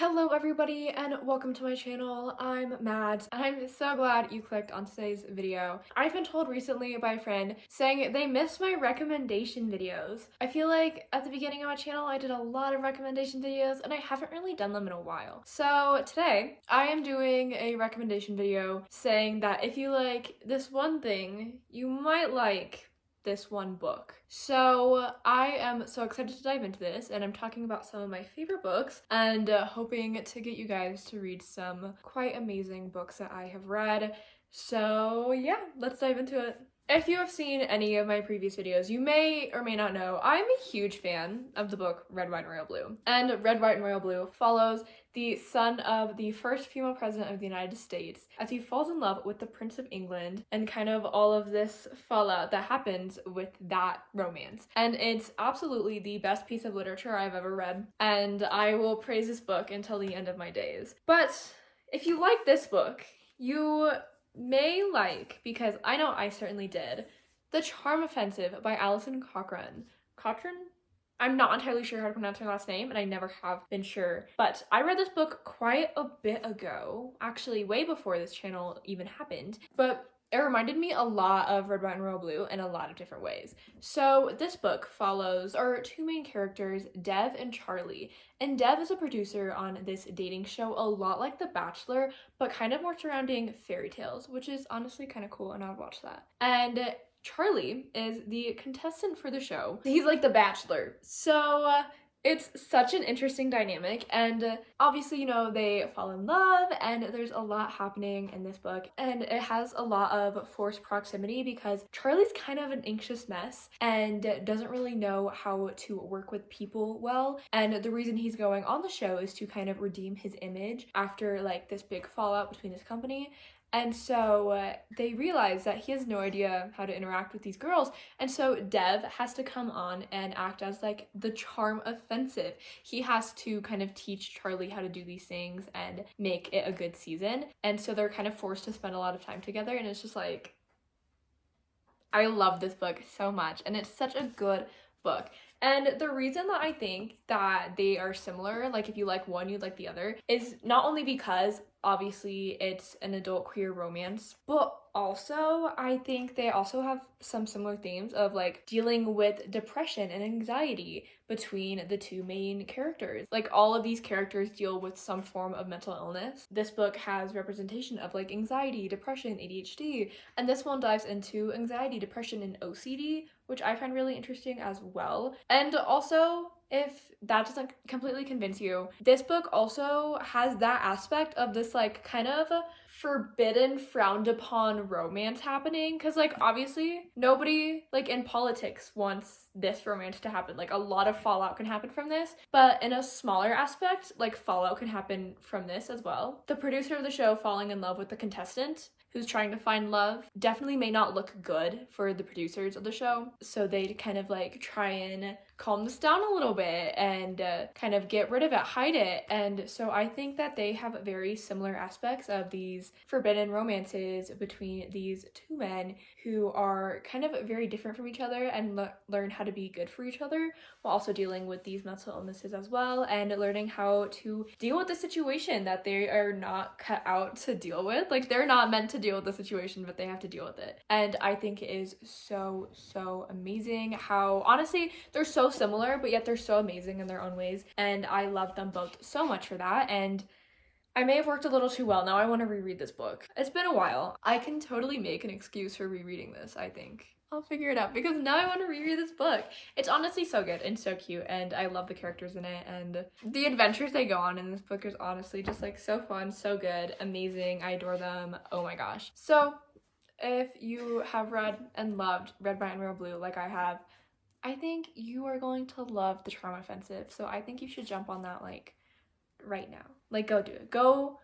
Hello everybody and welcome to my channel. I'm Mads and I'm so glad you clicked on today's video. I've been told recently by a friend saying they missed my recommendation videos. I feel like at the beginning of my channel I did a lot of recommendation videos and I haven't really done them in a while. So today I am doing a recommendation video saying that if you like this one thing, you might like this one book. So I am so excited to dive into this, and I'm talking about some of my favorite books and hoping to get you guys to read some quite amazing books that I have read. So yeah, let's dive into it. If you have seen any of my previous videos, you may or may not know I'm a huge fan of the book Red, White, and Royal Blue. And Red, White, and Royal Blue follows the son of the first female president of the United States as he falls in love with the Prince of England and kind of all of this fallout that happens with that romance. And it's absolutely the best piece of literature I've ever read, and I will praise this book until the end of my days. But if you like this book, you may like, because I know I certainly did, The Charm Offensive by Alison Cochrane. Cochrane? I'm not entirely sure how to pronounce her last name, and I never have been sure. But I read this book quite a bit ago, actually way before this channel even happened. But it reminded me a lot of Red, White, and Royal Blue in a lot of different ways. So this book follows our two main characters, Dev and Charlie. And Dev is a producer on this dating show, a lot like The Bachelor, but kind of more surrounding fairy tales, which is honestly kind of cool, and I would watch that. And Charlie is the contestant for the show. He's like the bachelor. So it's such an interesting dynamic, and obviously, you know, they fall in love and there's a lot happening in this book, and it has a lot of forced proximity because Charlie's kind of an anxious mess and doesn't really know how to work with people well, and the reason he's going on the show is to kind of redeem his image after like this big fallout between his company. And so they realize that he has no idea how to interact with these girls. And so Dev has to come on and act as like the charm offensive. He has to kind of teach Charlie how to do these things and make it a good season. And so they're kind of forced to spend a lot of time together. And it's just like, I love this book so much. And it's such a good book. And the reason that I think that they are similar, like if you like one, you'd like the other, is not only because obviously it's an adult queer romance, but also I think they also have some similar themes of like dealing with depression and anxiety between the two main characters. Like all of these characters deal with some form of mental illness. This book has representation of like anxiety, depression, ADHD, and this one dives into anxiety, depression, and OCD, which I find really interesting as well. And also, if that doesn't completely convince you, this book also has that aspect of this like kind of forbidden, frowned upon romance happening, because like obviously nobody like in politics wants this romance to happen. Like a lot of fallout can happen from this, but in a smaller aspect, like fallout can happen from this as well. The producer of the show falling in love with the contestant who's trying to find love definitely may not look good for the producers of the show, so they kind of like try and calm this down a little bit and kind of get rid of it, hide it. And so I think that they have very similar aspects of these forbidden romances between these two men who are kind of very different from each other and learn how to be good for each other while also dealing with these mental illnesses as well, and learning how to deal with the situation that they are not cut out to deal with. Like they're not meant to deal with the situation, but they have to deal with it. And I think it is so amazing how honestly they're so similar, but yet they're so amazing in their own ways, and I love them both so much for that. And I may have worked a little too well. Now I want to reread this book. It's been a while. I can totally make an excuse for rereading this, I think. I'll figure it out because now I want to reread this book. It's honestly so good and so cute, and I love the characters in it, and the adventures they go on in this book is honestly just like so fun, so good, amazing. I adore them. Oh my gosh. So if you have read and loved Red, White, and Royal Blue like I have, I think you are going to love The Charm Offensive. So I think you should jump on that like right now. Like go do it. Go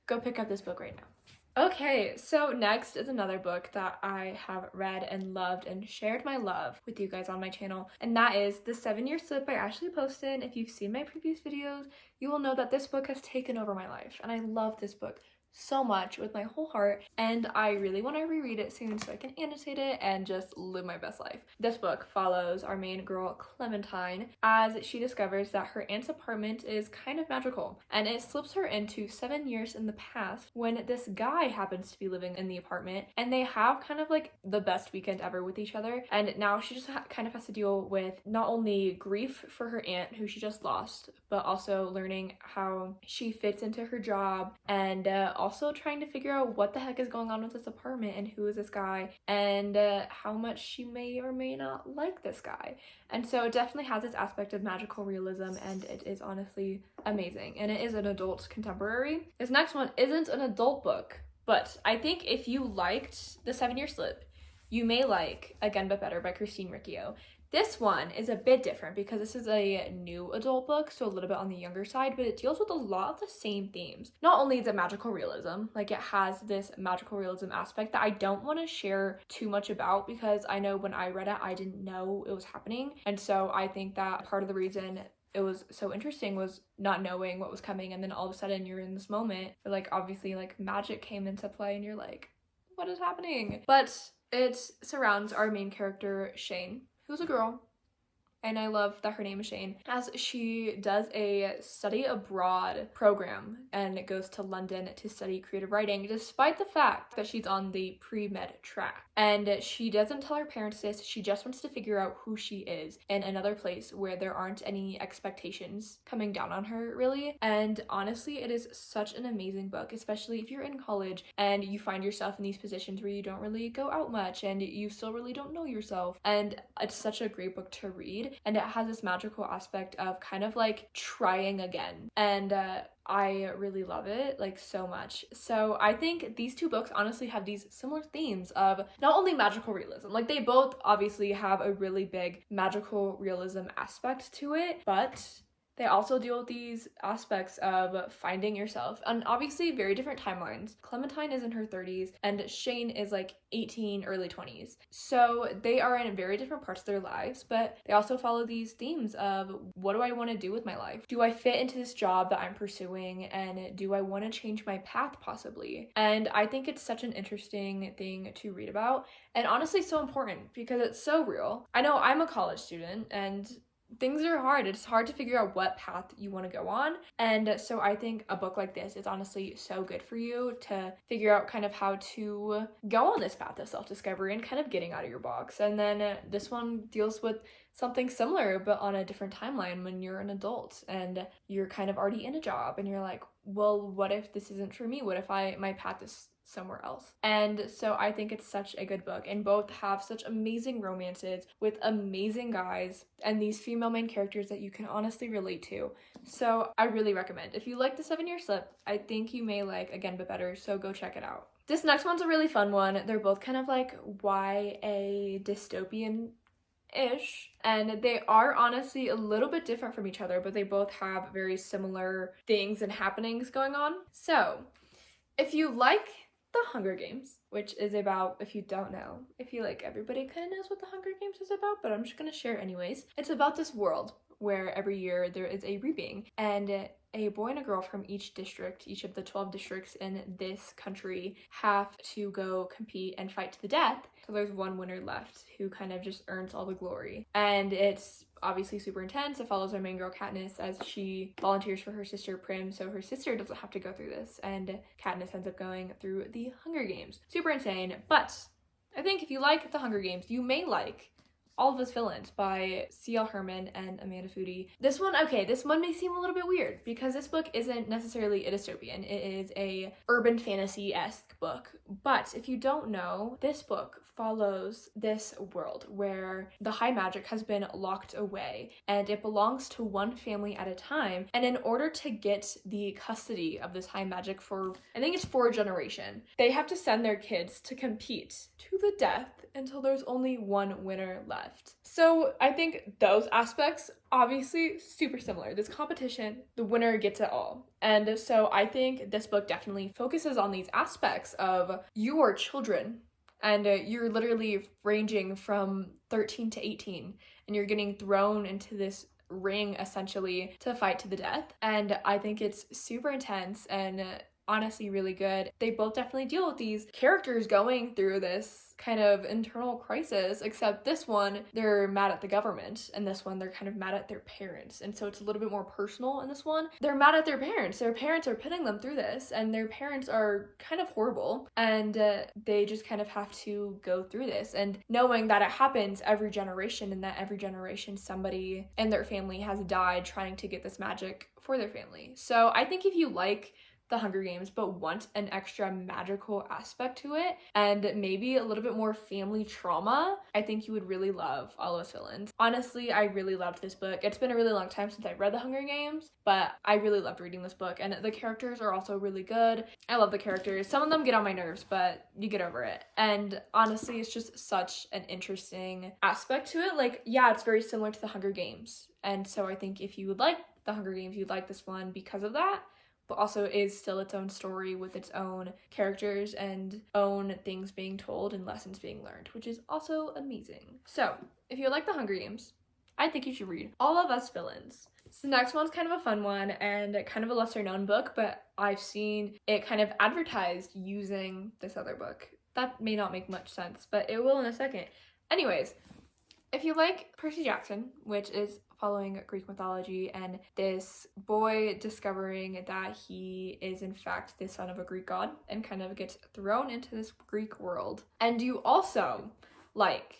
pick up this book right now. Okay, so next is another book that I have read and loved and shared my love with you guys on my channel, and that is The 7-Year Slip by Ashley Poston. If you've seen my previous videos, you will know that this book has taken over my life, and I love this book so much with my whole heart, and I really want to reread it soon so I can annotate it and just live my best life. This book follows our main girl Clementine as she discovers that her aunt's apartment is kind of magical, and it slips her into 7 years in the past when this guy happens to be living in the apartment, and they have kind of like the best weekend ever with each other. And now she just kind of has to deal with not only grief for her aunt who she just lost, but also learning how she fits into her job, and also trying to figure out what the heck is going on with this apartment and who is this guy, and how much she may or may not like this guy. And so it definitely has this aspect of magical realism, and it is honestly amazing. And it is an adult contemporary. This next one isn't an adult book, but I think if you liked The 7-Year Slip, you may like Again But Better by Christine Riccio. This one is a bit different because this is a new adult book, so a little bit on the younger side, but it deals with a lot of the same themes. Not only is it magical realism, like it has this magical realism aspect that I don't want to share too much about because I know when I read it, I didn't know it was happening. And so I think that part of the reason it was so interesting was not knowing what was coming, and then all of a sudden you're in this moment where like obviously like magic came into play and you're like, what is happening? But it surrounds our main character, Shane, who's a girl, and I love that her name is Shane, as she does a study abroad program and goes to London to study creative writing, despite the fact that she's on the pre-med track. And she doesn't tell her parents this, she just wants to figure out who she is in another place where there aren't any expectations coming down on her, really. And honestly, it is such an amazing book, especially if you're in college and you find yourself in these positions where you don't really go out much and you still really don't know yourself. And it's such a great book to read. And it has this magical aspect of kind of like trying again. And I really love it like so much. So I think these two books honestly have these similar themes of not only magical realism, like they both obviously have a really big magical realism aspect to it, but they also deal with these aspects of finding yourself and obviously very different timelines. Clementine is in her 30s and Shane is like 18, early 20s. So they are in very different parts of their lives, but they also follow these themes of what do I want to do with my life? Do I fit into this job that I'm pursuing? And do I want to change my path possibly? And I think it's such an interesting thing to read about, and honestly so important because it's so real. I know I'm a college student and things are hard. It's hard to figure out what path you want to go on. And so I think a book like this is honestly so good for you to figure out kind of how to go on this path of self-discovery and kind of getting out of your box. And then this one deals with something similar but on a different timeline when you're an adult and you're kind of already in a job and you're like, well, what if this isn't for me? What if my path is somewhere else? And so I think it's such a good book, and both have such amazing romances with amazing guys and these female main characters that you can honestly relate to. So I really recommend. If you like The 7-Year Slip, I think you may like Again But Better, so go check it out. This next one's a really fun one. They're both kind of like YA dystopian ish, and they are honestly a little bit different from each other, but they both have very similar things and happenings going on. So if you like The Hunger Games, which is about, if you don't know, I feel like everybody kind of knows what The Hunger Games is about, but I'm just gonna share anyways. It's about this world where every year there is a reaping, and a boy and a girl from each district, each of the 12 districts in this country, have to go compete and fight to the death. So there's one winner left who kind of just earns all the glory. And it's obviously super intense. It follows our main girl Katniss as she volunteers for her sister Prim, so her sister doesn't have to go through this, and Katniss ends up going through the Hunger Games. Super insane, but I think if you like the Hunger Games, you may like All of Us Villains by C.L. Herman and Amanda Foody. This one may seem a little bit weird because this book isn't necessarily a dystopian. It is a urban fantasy-esque book. But if you don't know, this book follows this world where the high magic has been locked away and it belongs to one family at a time. And in order to get the custody of this high magic for, I think it's 4 generations, they have to send their kids to compete to the death until there's only one winner left. So I think those aspects, obviously super similar. This competition, the winner gets it all. And so I think this book definitely focuses on these aspects of your children, and you're literally ranging from 13 to 18, and you're getting thrown into this ring essentially to fight to the death. And I think it's super intense, and honestly really good. They both definitely deal with these characters going through this kind of internal crisis, except this one, they're mad at the government, and this one, they're kind of mad at their parents. And so it's a little bit more personal in this one. They're mad at their parents. Their parents are putting them through this, and their parents are kind of horrible, and they just kind of have to go through this. And knowing that it happens every generation, and that every generation somebody in their family has died trying to get this magic for their family. So I think if you like the Hunger Games but want an extra magical aspect to it and maybe a little bit more family trauma, I think you would really love All Those Villains. Honestly, I really loved this book. It's been a really long time since I read the Hunger Games, but I really loved reading this book, and the characters are also really good. I love the characters. Some of them get on my nerves, but you get over it. And honestly, it's just such an interesting aspect to it. Like, yeah, it's very similar to the Hunger Games, and so I think if you would like the Hunger Games, you'd like this one because of that, but also is still its own story with its own characters and own things being told and lessons being learned, which is also amazing. So, if you like the Hunger Games, I think you should read All of Us Villains. So the next one's kind of a fun one and kind of a lesser known book, but I've seen it kind of advertised using this other book. That may not make much sense, but it will in a second. Anyways, if you like Percy Jackson, which is following Greek mythology and this boy discovering that he is in fact the son of a Greek god and kind of gets thrown into this Greek world, and you also like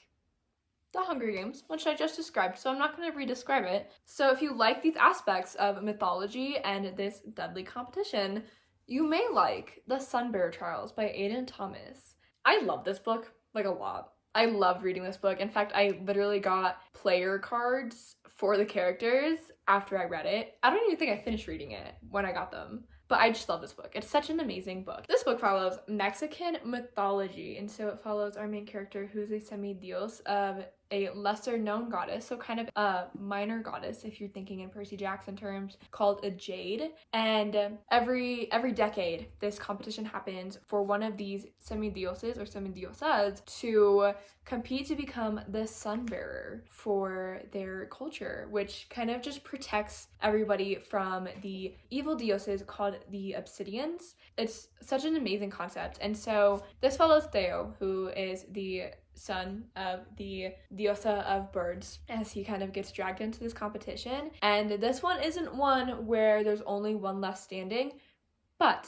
the Hunger Games, which I just described, so I'm not going to re-describe it. So if you like these aspects of mythology and this deadly competition, you may like The Sunbearer Trials by Aiden Thomas. I love this book, like, a lot. I loved reading this book. In fact, I literally got player cards for the characters after I read it. I don't even think I finished reading it when I got them, but I just love this book. It's such an amazing book. This book follows Mexican mythology, and so it follows our main character, who's a semidios of a lesser known goddess, so kind of a minor goddess if you're thinking in Percy Jackson terms, called a jade. And every decade this competition happens for one of these semidioses or semidiosas to compete to become the sun bearer for their culture, which kind of just protects everybody from the evil dioses called the obsidians. It's such an amazing concept. And so this follows Theo, who is the son of the diosa of birds, as he kind of gets dragged into this competition. And this one isn't one where there's only one left standing, but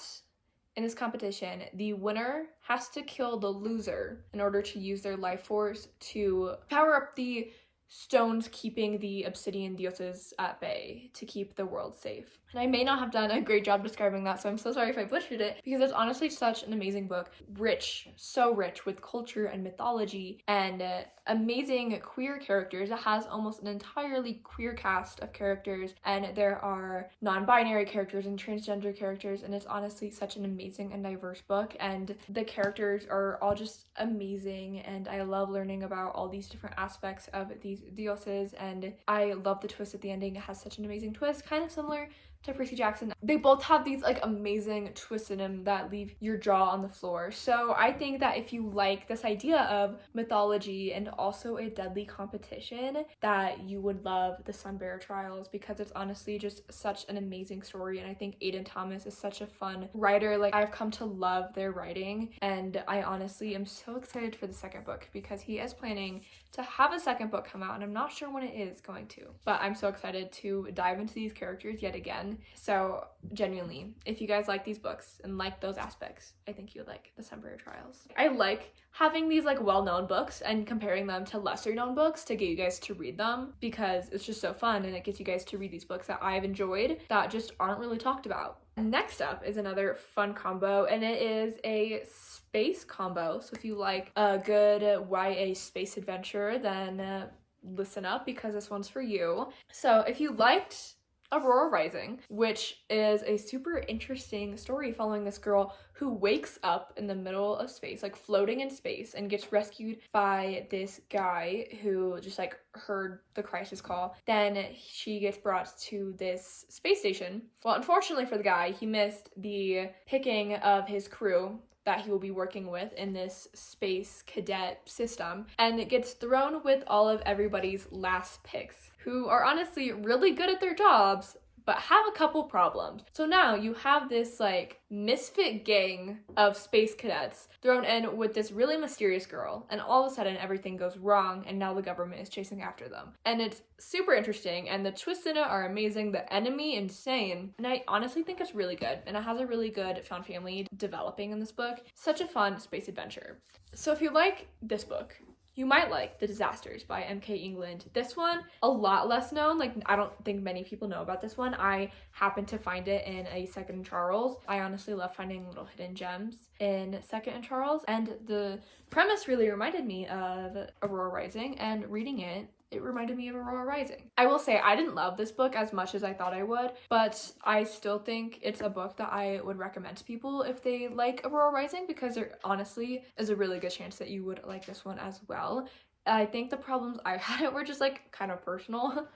in this competition, the winner has to kill the loser in order to use their life force to power up the stones keeping the obsidian dioses at bay to keep the world safe. And I may not have done a great job describing that, so I'm so sorry if I butchered it, because it's honestly such an amazing book. Rich, so rich with culture and mythology and amazing queer characters. It has almost an entirely queer cast of characters, and there are non-binary characters and transgender characters, and it's honestly such an amazing and diverse book, and the characters are all just amazing, and I love learning about all these different aspects of these dioses, and I love the twist at the ending. It has such an amazing twist, kind of similar to Percy Jackson. They both have these like amazing twists in them that leave your jaw on the floor. So I think that if you like this idea of mythology and also a deadly competition, that you would love the Sunbearer Trials, because it's honestly just such an amazing story. And I think Aiden Thomas is such a fun writer. Like, I've come to love their writing, and I honestly am so excited for the second book, because he is planning to have a second book come out, and I'm not sure when it is going to, but I'm so excited to dive into these characters yet again. So genuinely, if you guys like these books and like those aspects, I think you would like the Sunbearer Trials. I like having these like well-known books and comparing them to lesser known books to get you guys to read them, because it's just so fun, and it gets you guys to read these books that I've enjoyed that just aren't really talked about. Next up is another fun combo, and it is a space combo. So if you like a good YA space adventure, then listen up, because this one's for you. So if you liked Aurora Rising, which is a super interesting story following this girl who wakes up in the middle of space, like floating in space, and gets rescued by this guy who just like heard the crisis call. Then she gets brought to this space station. Well, unfortunately for the guy, he missed the picking of his crew that he will be working with in this space cadet system, and it gets thrown with all of everybody's last picks, who are honestly really good at their jobs, but have a couple problems. So now you have this like misfit gang of space cadets thrown in with this really mysterious girl, and all of a sudden everything goes wrong and now the government is chasing after them. And it's super interesting, and the twists in it are amazing, the enemy insane, and I honestly think it's really good, and it has a really good found family developing in this book. Such a fun space adventure. So if you like this book, you might like The Disasters by M.K. England. This one, a lot less known. Like, I don't think many people know about this one. I happened to find it in a Second and Charles. I honestly love finding little hidden gems in Second and Charles. And the premise really reminded me of Aurora Rising, and reading it reminded me of Aurora Rising. I will say I didn't love this book as much as I thought I would, but I still think it's a book that I would recommend to people if they like Aurora Rising, because there honestly is a really good chance that you would like this one as well. I think the problems I had were just like kind of personal,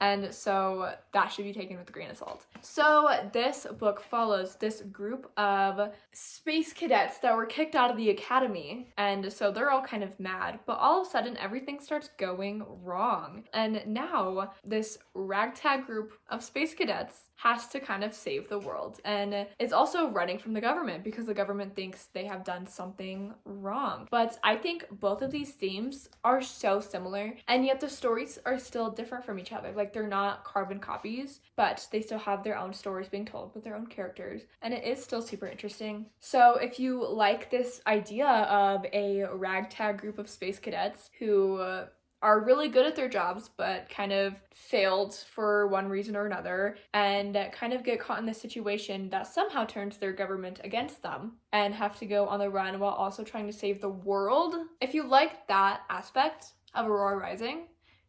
and so that should be taken with a grain of salt. So this book follows this group of space cadets that were kicked out of the academy, and so they're all kind of mad, but all of a sudden everything starts going wrong, and now this ragtag group of space cadets has to kind of save the world, and it's also running from the government because the government thinks they have done something wrong. But I think both of these themes are so similar, and yet the stories are still different from each other. Like, they're not carbon copies, but they still have their own stories being told with their own characters, and it is still super interesting. So if you like this idea of a ragtag group of space cadets who are really good at their jobs but kind of failed for one reason or another, and kind of get caught in this situation that somehow turns their government against them and have to go on the run while also trying to save the world. If you like that aspect of Aurora Rising,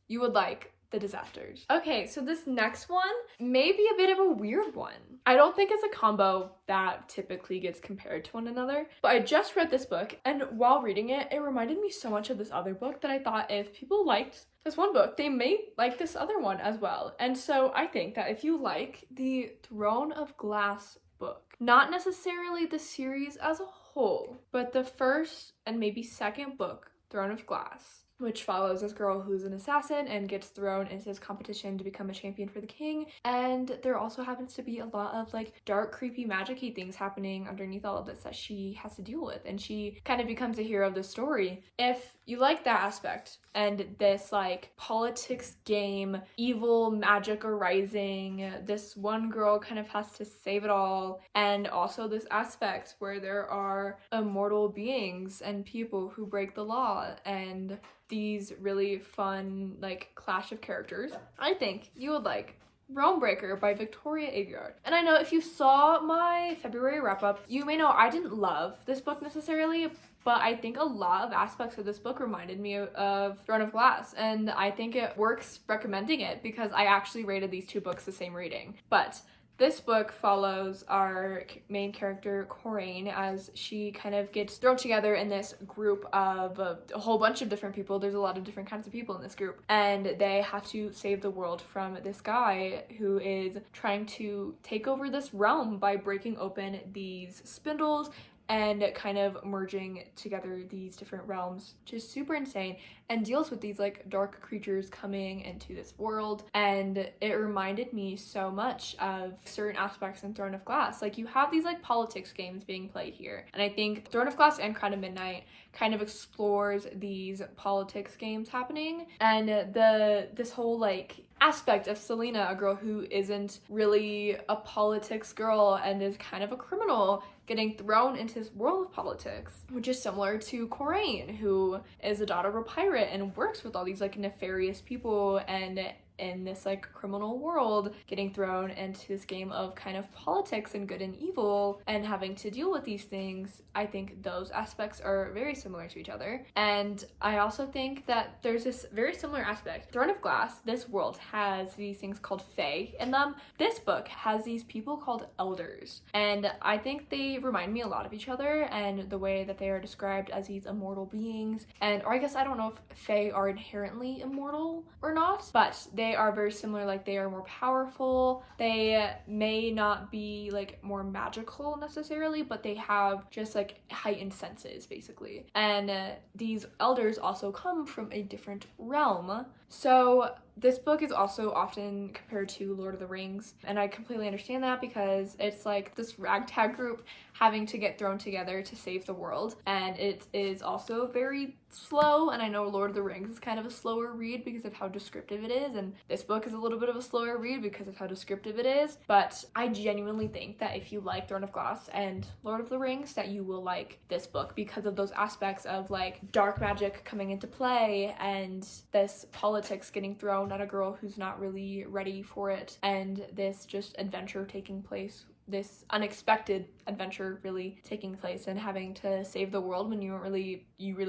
you would like The Disasters. Okay, so this next one may be a bit of a weird one. I don't think it's a combo that typically gets compared to one another, but I just read this book, and while reading it, it reminded me so much of this other book that I thought if people liked this one book, they may like this other one as well. And so I think that if you like the Throne of Glass book, not necessarily the series as a whole, but the first and maybe second book, Throne of Glass, which follows this girl who's an assassin and gets thrown into this competition to become a champion for the king. And there also happens to be a lot of like dark, creepy, magic-y things happening underneath all of this that she has to deal with, and she kind of becomes a hero of the story. If you like that aspect and this like politics game, evil magic arising, this one girl kind of has to save it all, and also this aspect where there are immortal beings and people who break the law, and these really fun like clash of characters, I think you would like Realmbreaker by Victoria Aveyard. And I know if you saw my February wrap-up, you may know I didn't love this book necessarily, but I think a lot of aspects of this book reminded me of Throne of Glass, and I think it works recommending it because I actually rated these two books the same reading. But this book follows our main character, Coraine, as she kind of gets thrown together in this group of a whole bunch of different people. There's a lot of different kinds of people in this group, and they have to save the world from this guy who is trying to take over this realm by breaking open these spindles and kind of merging together these different realms, which is super insane, and deals with these like dark creatures coming into this world. And it reminded me so much of certain aspects in Throne of Glass. Like, you have these like politics games being played here, and I think Throne of Glass and Crown of Midnight kind of explores these politics games happening, and this whole like aspect of Selena, a girl who isn't really a politics girl and is kind of a criminal, getting thrown into this world of politics, which is similar to Coraine, who is the daughter of a pirate and works with all these like nefarious people, and in this like criminal world, getting thrown into this game of kind of politics and good and evil and having to deal with these things. I think those aspects are very similar to each other. And I also think that there's this very similar aspect. Throne of Glass, this world has these things called Fae in them. This book has these people called Elders, and I think they remind me a lot of each other, and the way that they are described as these immortal beings, and or I guess I don't know if Fae are inherently immortal or not, but they are very similar. Like, they are more powerful. They may not be like more magical necessarily, but they have just like heightened senses basically. And these elders also come from a different realm, So this book is also often compared to Lord of the Rings, and I completely understand that because it's like this ragtag group having to get thrown together to save the world, and it is also very slow, and I know Lord of the Rings is kind of a slower read because of how descriptive it is, and this book is a little bit of a slower read because of how descriptive it is, but I genuinely think that if you like Throne of Glass and Lord of the Rings, that you will like this book because of those aspects of like dark magic coming into play and this politics getting thrown at a girl who's not really ready for it, and this just adventure taking place, this unexpected adventure really taking place and having to save the world when you really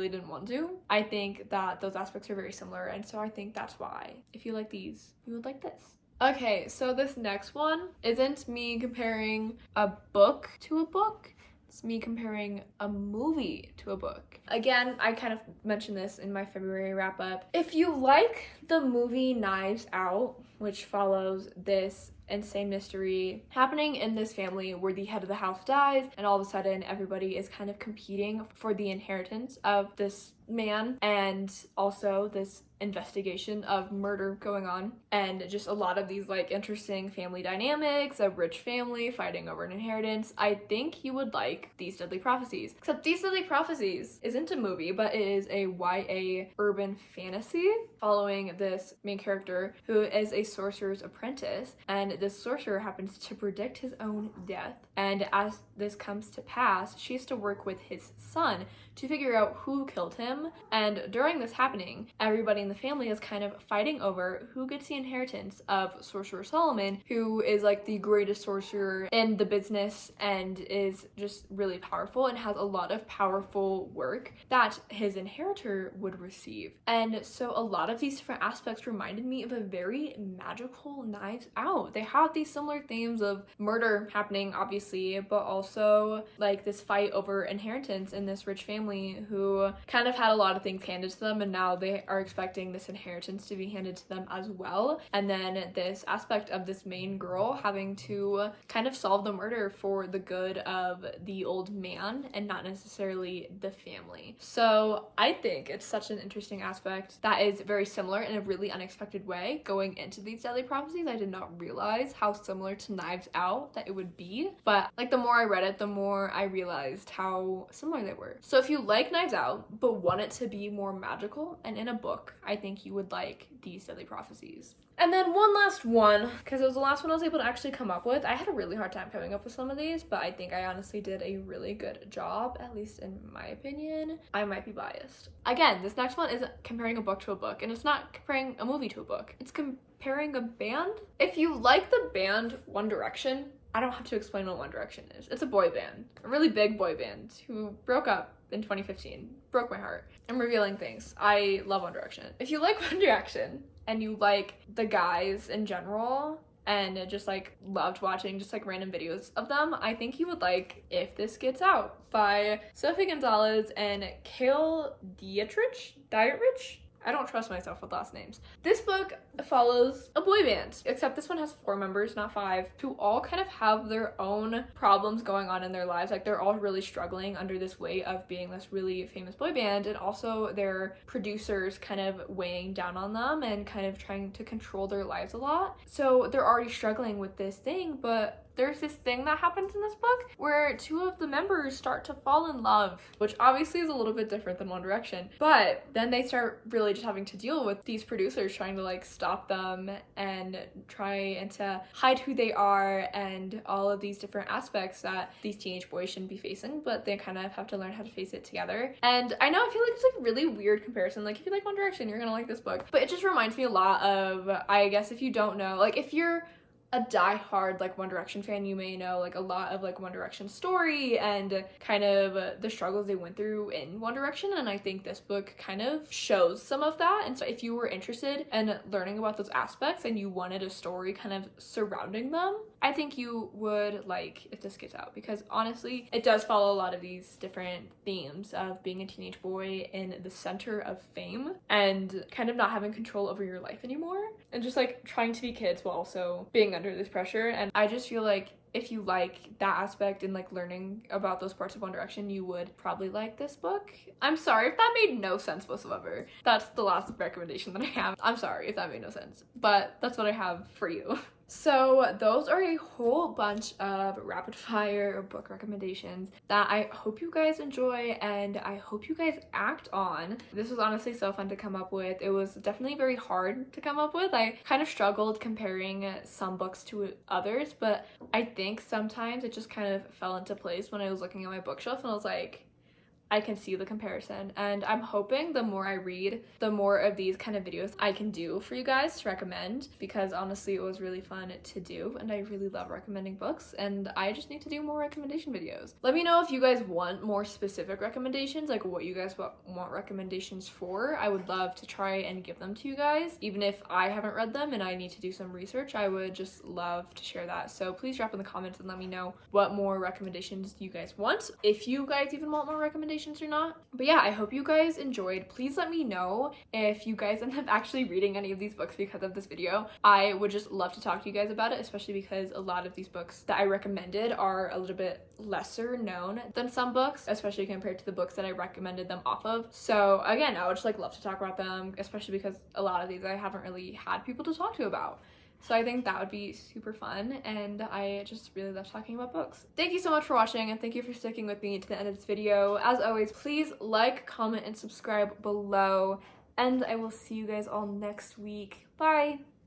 didn't want to. I think that those aspects are very similar, and so I think that's why if you like these, you would like this. Okay, so this next one isn't me comparing a book to a book. It's me comparing a movie to a book. Again, I kind of mentioned this in my February wrap up. If you like the movie Knives Out, which follows this insane mystery happening in this family where the head of the house dies and all of a sudden everybody is kind of competing for the inheritance of this man, and also this investigation of murder going on, and just a lot of these like interesting family dynamics, a rich family fighting over an inheritance, I think you would like These Deadly Prophecies. Except These Deadly Prophecies isn't a movie, but it is a YA urban fantasy following this main character who is a sorcerer's apprentice, and this sorcerer happens to predict his own death, and as this comes to pass, she has to work with his son to figure out who killed him. And during this happening, everybody in the family is kind of fighting over who gets the inheritance of Sorcerer Solomon, who is like the greatest sorcerer in the business and is just really powerful and has a lot of powerful work that his inheritor would receive. And so a lot of these different aspects reminded me of a very magical Knives Out. They have these similar themes of murder happening, obviously, but also like this fight over inheritance in this rich family who kind of had a lot of things handed to them, and now they are expecting this inheritance to be handed to them as well. And then this aspect of this main girl having to kind of solve the murder for the good of the old man and not necessarily the family. So I think it's such an interesting aspect that is very similar in a really unexpected way. Going into These Deadly Prophecies, I did not realize how similar to Knives Out that it would be, but like the more I read it, the more I realized how similar they were. So if you like Knives Out but want it to be more magical and in a book, I think you would like These Deadly Prophecies. And then one last one, because it was the last one I was able to actually come up with. I had a really hard time coming up with some of these, but I think I honestly did a really good job, at least in my opinion. I might be biased. Again, this next one isn't comparing a book to a book, and it's not comparing a movie to a book. It's comparing a band. If you like the band One Direction, I don't have to explain what One Direction is. It's a boy band, a really big boy band who broke up in 2015. Broke my heart. I'm revealing things. I love One Direction. If you like One Direction and you like the guys in general and just like loved watching just like random videos of them, I think you would like If This Gets Out by Sophie Gonzalez and Cale Dietrich? I don't trust myself with last names. This book follows a boy band, except this one has 4 members, not 5, who all kind of have their own problems going on in their lives. Like they're all really struggling under this weight of being this really famous boy band, and also their producers kind of weighing down on them and kind of trying to control their lives a lot. So they're already struggling with this thing, but there's this thing that happens in this book where 2 of the members start to fall in love, which obviously is a little bit different than One Direction, but then they start really just having to deal with these producers trying to like stop them and try and to hide who they are and all of these different aspects that these teenage boys shouldn't be facing, but they kind of have to learn how to face it together. And I know I feel like it's like really weird comparison, like if you like One Direction, you're gonna like this book, but it just reminds me a lot of, I guess if you don't know, like if you're a die-hard like One Direction fan, you may know like a lot of like One Direction story and kind of the struggles they went through in One Direction, and I think this book kind of shows some of that. And so if you were interested in learning about those aspects and you wanted a story kind of surrounding them, I think you would like If This Gets Out, because honestly it does follow a lot of these different themes of being a teenage boy in the center of fame and kind of not having control over your life anymore and just like trying to be kids while also being under this pressure. And I just feel like if you like that aspect and like learning about those parts of One Direction, you would probably like this book. I'm sorry if that made no sense whatsoever. That's the last recommendation that I have. I'm sorry if that made no sense, but that's what I have for you. So those are a whole bunch of rapid fire book recommendations that I hope you guys enjoy and I hope you guys act on. This was honestly so fun to come up with. It was definitely very hard to come up with. I kind of struggled comparing some books to others, but I think sometimes it just kind of fell into place when I was looking at my bookshelf and I was like, I can see the comparison, and I'm hoping the more I read, the more of these kind of videos I can do for you guys to recommend, because honestly it was really fun to do and I really love recommending books and I just need to do more recommendation videos. Let me know if you guys want more specific recommendations, like what you guys want recommendations for. I would love to try and give them to you guys. Even if I haven't read them and I need to do some research, I would just love to share that. So please drop in the comments and let me know what more recommendations you guys want, if you guys even want more recommendations or not. But yeah, I hope you guys enjoyed. Please let me know if you guys end up actually reading any of these books because of this video. I would just love to talk to you guys about it, especially because a lot of these books that I recommended are a little bit lesser known than some books, especially compared to the books that I recommended them off of. So again, I would just like love to talk about them, especially because a lot of these I haven't really had people to talk to about. So I think that would be super fun, and I just really love talking about books. Thank you so much for watching, and thank you for sticking with me to the end of this video. As always, please like, comment, and subscribe below, and I will see you guys all next week. Bye!